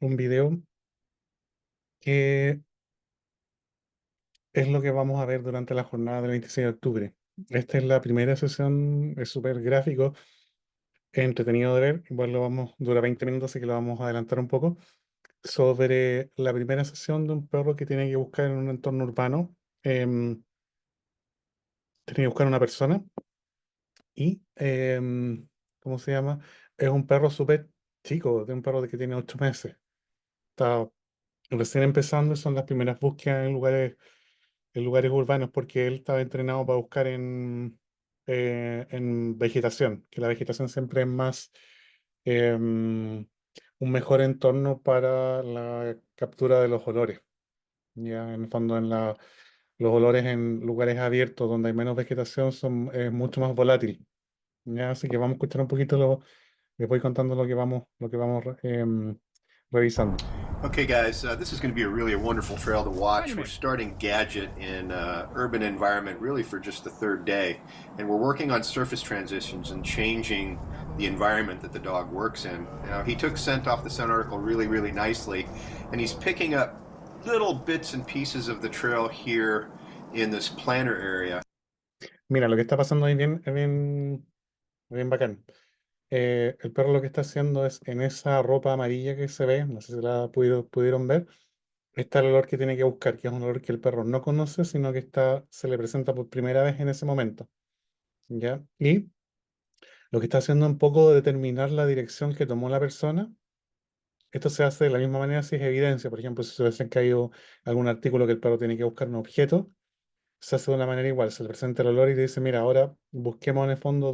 un video que es lo que vamos a ver durante la jornada del 26 de octubre. Esta es la primera sesión, es súper gráfico, es entretenido de ver. Igual dura 20 minutos, así que lo vamos a adelantar un poco. Sobre la primera sesión de un perro que tiene que buscar en un entorno urbano, tiene que buscar una persona y, ¿cómo se llama? Es un perro súper chico, de un perro que tiene 8 meses. Está recién empezando y son las primeras búsquedas en lugares urbanos porque él estaba entrenado para buscar en vegetación, que la vegetación siempre es más un mejor entorno para la captura de los olores. Ya en el fondo los olores en lugares abiertos donde hay menos vegetación es mucho más volátil. Ya, así que vamos a escuchar un poquito les voy contando lo que vamos revisando. Okay, guys, this is going to be a wonderful trail to watch. We're starting Gadget in urban environment really for just the third day, and we're working on surface transitions and changing the environment that the dog works in. Now, he took scent off the scent article really nicely, and he's picking up little bits and pieces of the trail here in this planter area. Mira, lo que está pasando ahí bien bacán. El perro lo que está haciendo es en esa ropa amarilla que se ve, no sé si pudieron ver, está el olor que tiene que buscar, que es un olor que el perro no conoce, sino que se le presenta por primera vez en ese momento. ¿Ya? Y lo que está haciendo un poco determinar la dirección que tomó la persona. Esto se hace de la misma manera si es evidencia. Por ejemplo, si se hubiese caído algún artículo que el perro tiene que buscar un objeto, se hace de una manera igual. Se le presenta el olor y te dice, mira, ahora busquemos en el fondo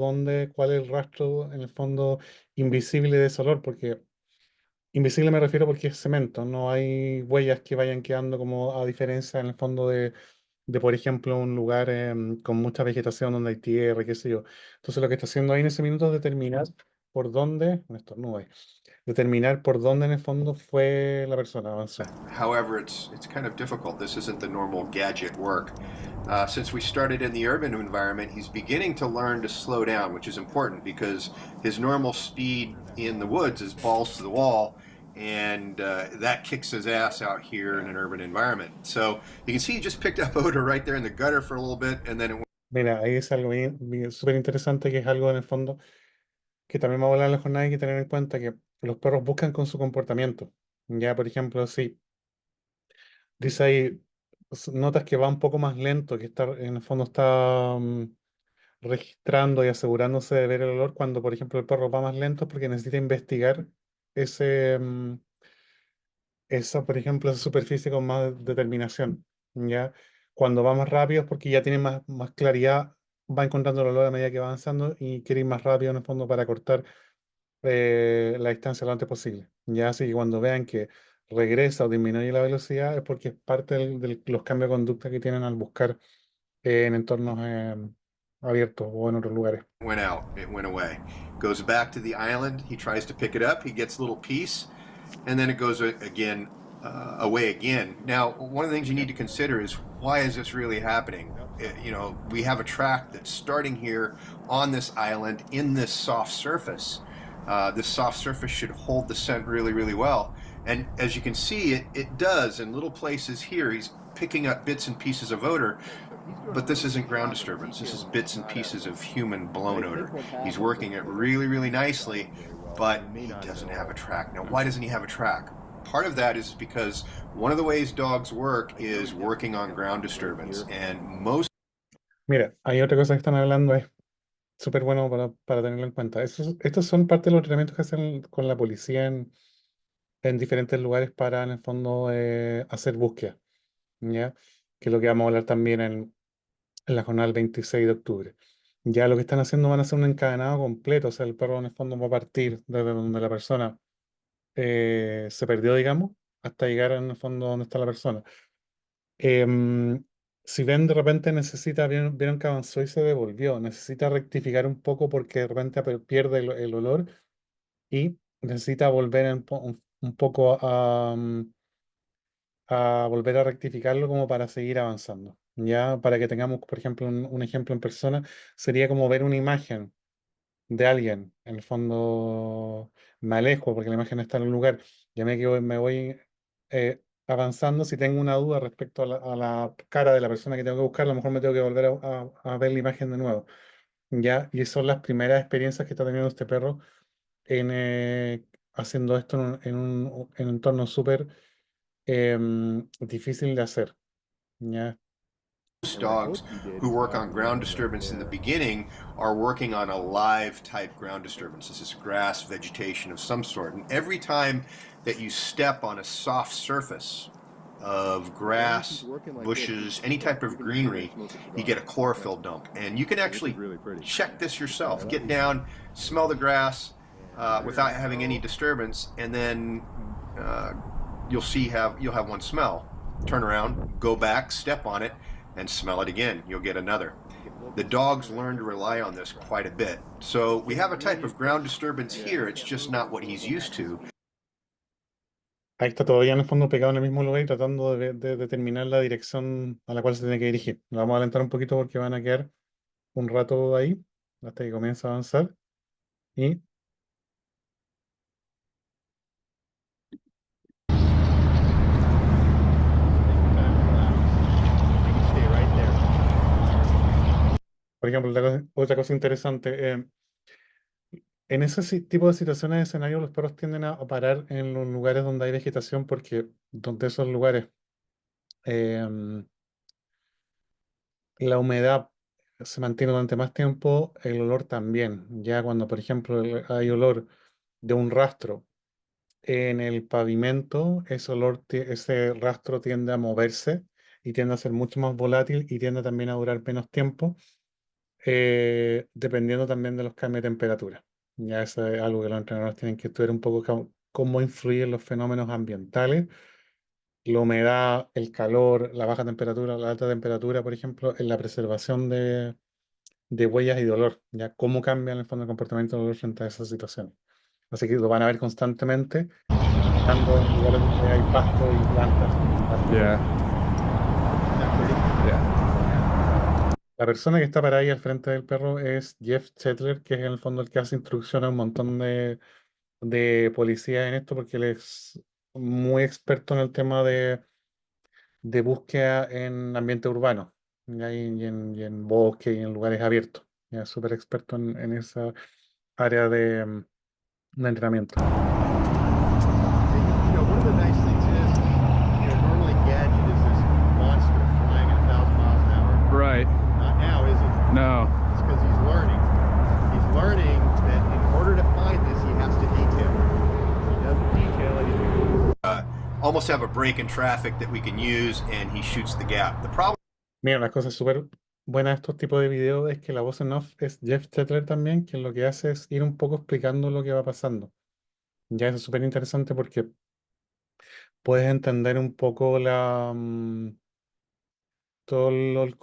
cuál es el rastro en el fondo invisible de ese olor, porque invisible me refiero porque es cemento, no hay huellas que vayan quedando como a diferencia en el fondo por ejemplo, un lugar con mucha vegetación donde hay tierra, qué sé yo. Entonces lo que está haciendo ahí en ese minuto es determinar por dónde, con estos nubes, determinar por dónde en el fondo fue la persona, avanzó. However, it's kind of difficult. This isn't the normal Gadget work. Since we started in the urban environment, he's beginning to learn to slow down, which is important because his normal speed in the woods is balls to the wall, and that kicks his ass out here in an urban environment. So you can see he just picked up odor right there in the gutter for a little bit, and then it Mira, ahí es algo súper interesante que es algo en el fondo que también me va a hablar en la jornada, hay que tener en cuenta que los perros buscan con su comportamiento. Ya, por ejemplo, si dice ahí, notas que va un poco más lento, que en el fondo está registrando y asegurándose de ver el olor cuando, por ejemplo, el perro va más lento porque necesita investigar ese, por ejemplo, esa superficie con más determinación. ¿Ya? Cuando va más rápido es porque ya tiene más claridad, va encontrando el olor a medida que va avanzando y quiere ir más rápido en el fondo para cortar la distancia lo antes posible. Ya, así que cuando vean que regresa o disminuye la velocidad es porque es parte de los cambios de conducta que tienen al buscar en entornos abiertos o en otros lugares. went out, it went away. Goes back to the island. He tries to pick it up. He gets a little piece, and then it goes again away again. Now, one of the things you need to consider is why is this really happening? We have a track that's starting here on this island in this soft surface. This soft surface should hold the scent really well. And as you can see, it does in little places here. He's picking up bits and pieces of odor, but this isn't ground disturbance. This is bits and pieces of human blown odor. He's working it really nicely, but he doesn't have a track. Now, why doesn't he have a track? Part of that is because one of the ways dogs work is working on ground disturbance, and most Mira, hay otra cosa que están hablando, es súper bueno para tenerlo en cuenta. Estos son parte de los entrenamientos que hacen con la policía en diferentes lugares para, en el fondo, hacer búsqueda, ¿ya? Que es lo que vamos a hablar también en la jornada del 26 de octubre. Ya lo que están haciendo van a hacer un encadenado completo, o sea, el perro en el fondo va a partir desde donde la persona se perdió, digamos, hasta llegar en el fondo donde está la persona. Em, si ven de repente vieron que avanzó y se devolvió, necesita rectificar un poco porque de repente pierde el olor y necesita volver un poco a volver a rectificarlo como para seguir avanzando. Ya, para que tengamos, por ejemplo, un ejemplo en persona, sería como ver una imagen de alguien. En el fondo me alejo porque la imagen está en un lugar. Ya me voy avanzando. Si tengo una duda respecto a la cara de la persona que tengo que buscar, a lo mejor me tengo que volver a ver la imagen de nuevo. Ya, y son las primeras experiencias que está teniendo este perro en haciendo esto en un entorno súper difícil de hacer. Ya, Most dogs who work on ground disturbance in the beginning are working on a live type ground disturbance. This is grass, vegetation of some sort. And every time that you step on a soft surface of grass, bushes, any type of greenery, you get a chlorophyll dump. And you can actually check this yourself. Get down, smell the grass without having any disturbance, and then you'll have one smell. Turn around, go back, step on it, and smell it again. You'll get another. The dogs learn to rely on this quite a bit. So we have a type of ground disturbance here. It's just not what he's used to. ahí está todavía en el fondo pegado en el mismo lugar y tratando de determinar la dirección a la cual se tiene que dirigir. Lo vamos a adelantar un poquito porque van a quedar un rato ahí hasta que comience a avanzar. Y por ejemplo, otra cosa interesante, en ese tipo de situaciones de escenario, los perros tienden a parar en los lugares donde hay vegetación porque donde esos lugares, em, la humedad se mantiene durante más tiempo, el olor también. Ya cuando, por ejemplo, hay olor de un rastro en el pavimento, ese rastro tiende a moverse y tiende a ser mucho más volátil y tiende también a durar menos tiempo, dependiendo también de los cambios de temperatura. Ya eso es algo que los entrenadores tienen que estudiar un poco cómo influyen los fenómenos ambientales, la humedad, el calor, la baja temperatura, la alta temperatura, por ejemplo, en la preservación de huellas y dolor, ya cómo cambia en el fondo el comportamiento del dolor frente a esas situaciones. Así que lo van a ver constantemente, estando en lugares donde hay pasto y plantas y pasto verde. Yeah. Yeah. La persona que está para ahí al frente del perro es Jeff Chetler, que es en el fondo el que hace instrucción a un montón de policías en esto, porque él es muy experto en el tema de búsqueda en ambiente urbano, ¿ya? Y en bosque y en lugares abiertos. Ya es súper experto en esa área de entrenamiento. One of the nice things is, normally Gadget is this monster flying at 1,000 miles an hour. Right. Not now, is he? No. It's because he's learning. He's learning that in order to find this, he has to detail it. He doesn't detail it. Almost have a break in traffic that we can use, and he shoots the gap. The problem Mira, una cosa súper buena de estos tipos de videos es que la voz en off es Jeff Chetler también, que lo que hace es ir un poco explicando lo que va pasando. Ya eso es súper interesante porque puedes entender un poco todos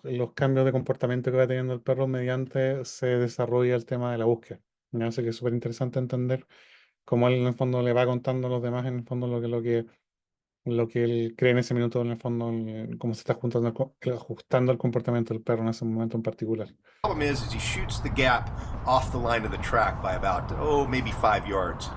los cambios de comportamiento que va teniendo el perro mediante se desarrolla el tema de la búsqueda. Me hace que es súper interesante entender cómo él en el fondo le va contando a los demás en el fondo lo que él cree en ese minuto, en el fondo, cómo se está ajustando el comportamiento del perro en ese momento en particular. is he shoots the gap off the line of the track by about, maybe 5 yards.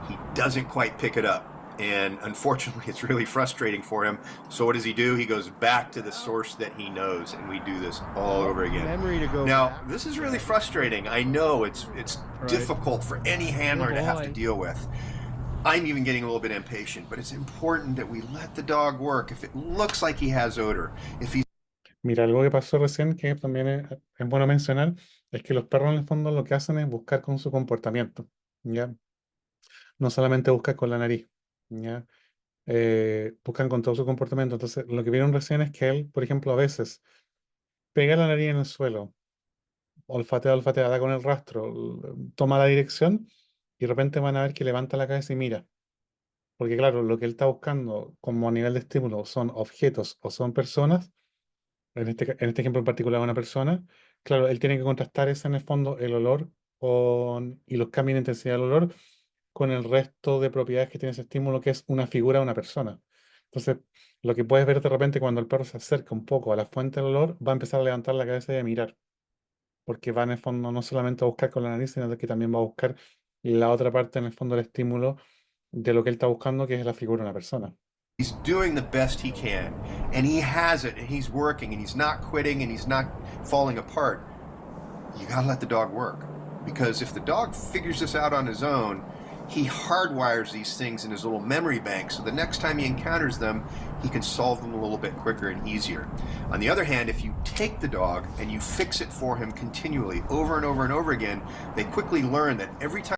He doesn't quite pick it up. And unfortunately, it's really frustrating for him. So what does he do? He goes back to the source that he knows, and we do this all over again. Memory to go Now, back. this is really frustrating. I know it's Right. difficult for any handler to have to boy. deal with. I'm even getting a little bit impatient, but it's important that we let the dog work. If it looks like he has odor, if he's Mira, algo que pasó recién que también es bueno mencionar es que los perros en el fondo lo que hacen es buscar con su comportamiento, ¿ya? No solamente buscar con la nariz, ¿ya? Buscan con todo su comportamiento. Entonces, lo que vieron recién es que él, por ejemplo, a veces pega la nariz en el suelo, olfatea, da con el rastro, toma la dirección y de repente van a ver que levanta la cabeza y mira. Porque claro, lo que él está buscando como nivel de estímulo son objetos o son personas, en este ejemplo en particular una persona, claro, él tiene que contrastar ese en el fondo el olor y los cambios de intensidad del olor con el resto de propiedades que tiene ese estímulo, que es una figura de una persona. Entonces, lo que puedes ver de repente cuando el perro se acerca un poco a la fuente del olor, va a empezar a levantar la cabeza y a mirar, porque va en el fondo no solamente a buscar con la nariz, sino que también va a buscar la otra parte en el fondo del estímulo de lo que él está buscando, que es la figura de una persona. He's doing the best he can, and he has it, and he's working, and he's not quitting, and he's not falling apart. You gotta let the dog work. Because if the dog figures this out on his own, he hardwires these things in his little memory bank, so the next time he encounters them, he can solve them a little bit quicker and easier. On the other hand, if you take the dog and you fix it for him continually, over and over and over again, they quickly learn that every time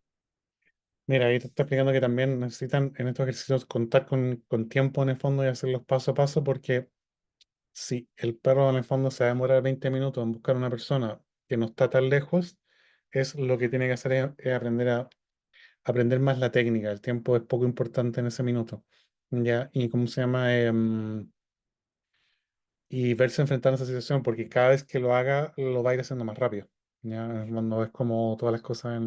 Mira, ahí te está explicando que también necesitan en estos ejercicios contar con tiempo en el fondo y hacerlos paso a paso, porque si el perro en el fondo se va a demorar 20 minutos en buscar una persona que no está tan lejos, es lo que tiene que hacer es aprender más la técnica. El tiempo es poco importante en ese minuto. ¿Ya? Y cómo se llama. Y verse enfrentado a esa situación, porque cada vez que lo haga, lo va a ir haciendo más rápido. ¿Ya? Cuando es como todas las cosas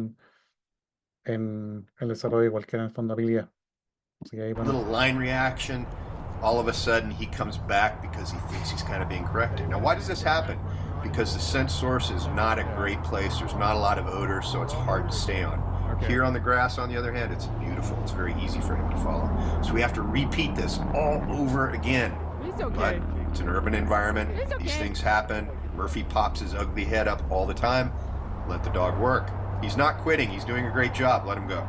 en el desarrollo de cualquier en el fondo habilidad. Así que ahí, bueno, little line reaction, all of a sudden he comes back because he thinks he's kind of being corrected. Now, why does this happen? Because the scent source is not a great place. There's not a lot of odor, so it's hard to stay on. Okay. Here on the grass, on the other hand, it's beautiful. It's very easy for him to follow. So we have to repeat this all over again. He's But okay. it's an urban environment. It's okay. These things happen. Murphy pops his ugly head up all the time. Let the dog work. He's not quitting. He's doing a great job. Let him go.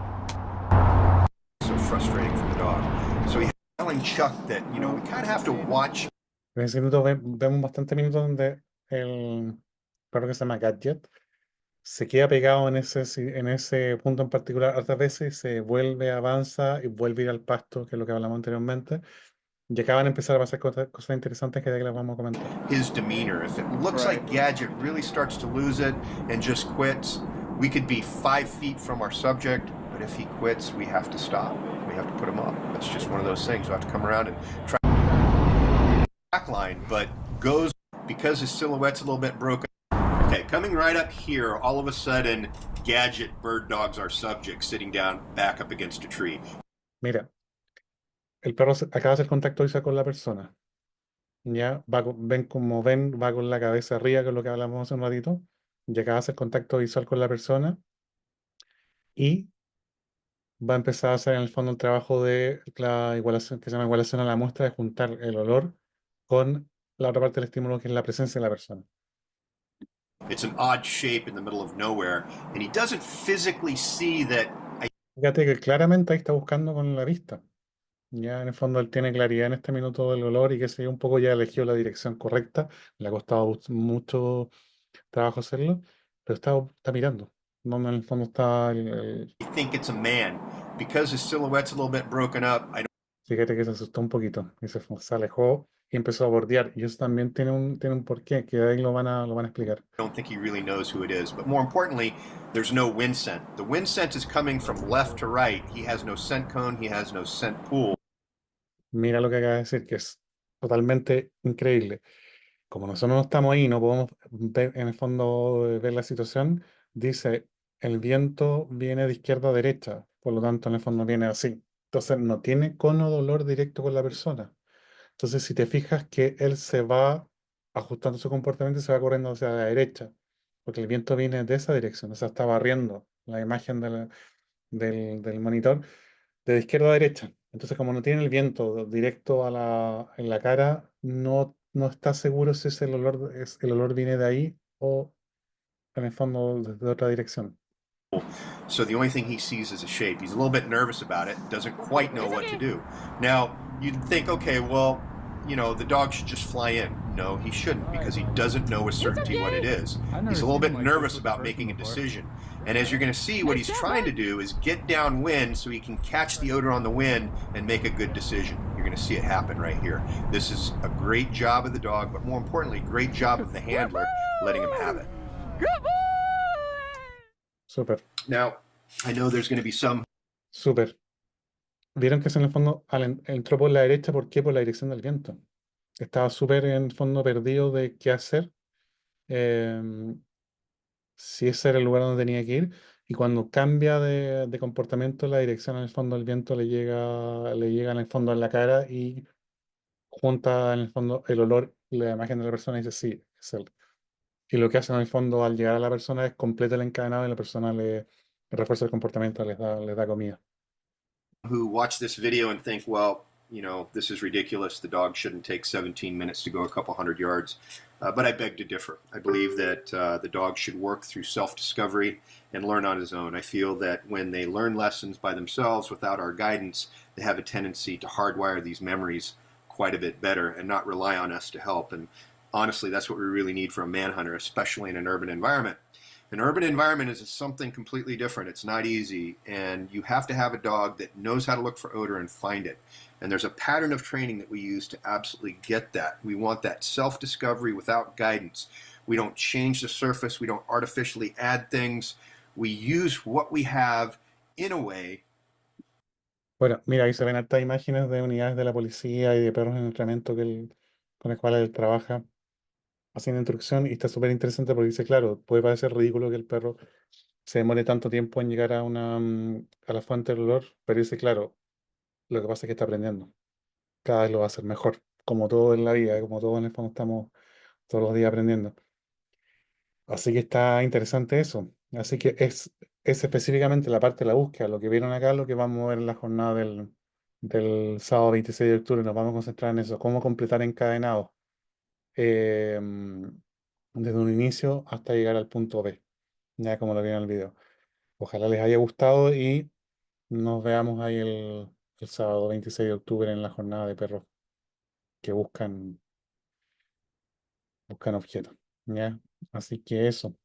So frustrating for the dog. So he's telling Chuck that, you know, we kind of have to watch. en ese minuto vemos bastantes minutos donde el perro que se llama Gadget se queda pegado en ese punto en particular otras veces, se vuelve, avanza y vuelve a ir al pasto, que es lo que hablamos anteriormente. Y acaban de empezar a pasar cosas interesantes que las vamos a comentar. His demeanor. If it looks like Gadget really starts to lose it and just quits, we could be 5 feet from our subject, but if he quits, we have to stop. We have to put him up. That's just one of those things. We have to come around and try back line, but goes because his silhouette's a little bit broken. Okay, coming right up here, all of a sudden, Gadget bird dogs our subject sitting down back up against a tree. Mira, el perro acaba de hacer contacto visual con la persona. Ya va con la cabeza arriba, que es lo que hablamos hace un ratito. Y acaba de hacer contacto visual con la persona. Y va a empezar a hacer en el fondo el trabajo de la igualación, que se llama igualación a la muestra, de juntar el olor con la otra parte del estímulo, que es la presencia de la persona. It's an odd shape in the middle of nowhere, and he doesn't physically see that. Fíjate que claramente ahí está buscando con la vista. Ya en el fondo él tiene claridad en este minuto del olor y que sé yo, un poco ya eligió la dirección correcta. Le ha costado mucho trabajo hacerlo, pero está mirando. No, en el fondo está I think it's a man because his silhouette's a little bit broken up. I fíjate que se asustó un poquito y se alejó y empezó a bordear. Y eso también tiene un porqué, que ahí lo van a explicar. don't think he really knows who it is. But more importantly, there's no wind scent. The wind scent is coming from left to right. He has no scent cone. He has no scent pool. Mira lo que acaba de decir, que es totalmente increíble. Como nosotros no estamos ahí, no podemos ver, en el fondo, ver la situación. Dice, el viento viene de izquierda a derecha, por lo tanto, en el fondo viene así. Entonces, no tiene cono de olor directo con la persona. Entonces, si te fijas que él se va ajustando su comportamiento y se va corriendo hacia la derecha, porque el viento viene de esa dirección, o sea, está barriendo la imagen del monitor de izquierda a derecha. Entonces, como no tiene el viento directo en la cara, no está seguro si el olor viene de ahí o en el fondo desde otra dirección. So the only thing he sees is a shape. He's a little bit nervous about it, doesn't quite know what to do. Now, you'd think, okay, well, you know, the dog should just fly in. No, he shouldn't because he doesn't know with certainty what it is. He's a little bit nervous about making a decision. And as you're going to see, what he's trying to do is get downwind so he can catch the odor on the wind and make a good decision. You're going to see it happen right here. This is a great job of the dog, but more importantly, great job of the handler letting him have it. Good boy! Súper, Now, I know there's going to be some súper. Vieron que eso en el fondo entró por la derecha, ¿por qué? Por la dirección del viento. Estaba súper en el fondo perdido de qué hacer. em, si ese era el lugar donde tenía que ir. Y cuando cambia de comportamiento, la dirección en el fondo del viento le llega en el fondo en la cara y junta en el fondo el olor y la imagen de la persona y dice, sí, es él. Y lo que hace en el fondo al llegar a la persona es completa el encadenado y la persona le refuerza el comportamiento, les da comida. who watch this video and think, well, this is ridiculous. The dog shouldn't take 17 minutes to go a couple hundred yards. But I beg to differ. I believe that the dog should work through self-discovery and learn on his own. I feel that when they learn lessons by themselves without our guidance, they have a tendency to hardwire these memories quite a bit better and not rely on us to help. And honestly, that's what we really need for a manhunter, especially in an urban environment. An urban environment is something completely different. It's not easy, and you have to have a dog that knows how to look for odor and find it. And there's a pattern of training that we use to absolutely get that. We want that self-discovery without guidance. We don't change the surface. We don't artificially add things. We use what we have in a way. Bueno, mira, ahí se ven estas imágenes de unidades de la policía y de perros en entrenamiento con el cual él trabaja haciendo instrucción y está súper interesante porque dice, claro, puede parecer ridículo que el perro se demore tanto tiempo en llegar a la fuente del olor, pero dice, claro, lo que pasa es que está aprendiendo. Cada vez lo va a hacer mejor, como todo en la vida, como todo en el fondo estamos todos los días aprendiendo. Así que está interesante eso. Así que es específicamente la parte de la búsqueda, lo que vieron acá, lo que vamos a ver en la jornada del sábado 26 de octubre. Nos vamos a concentrar en eso, cómo completar encadenados eh, desde un inicio hasta llegar al punto B, ya como lo vieron en el video. Ojalá les haya gustado y nos veamos ahí el sábado 26 de octubre en la jornada de perros que buscan objetos. ¿Ya? Así que eso.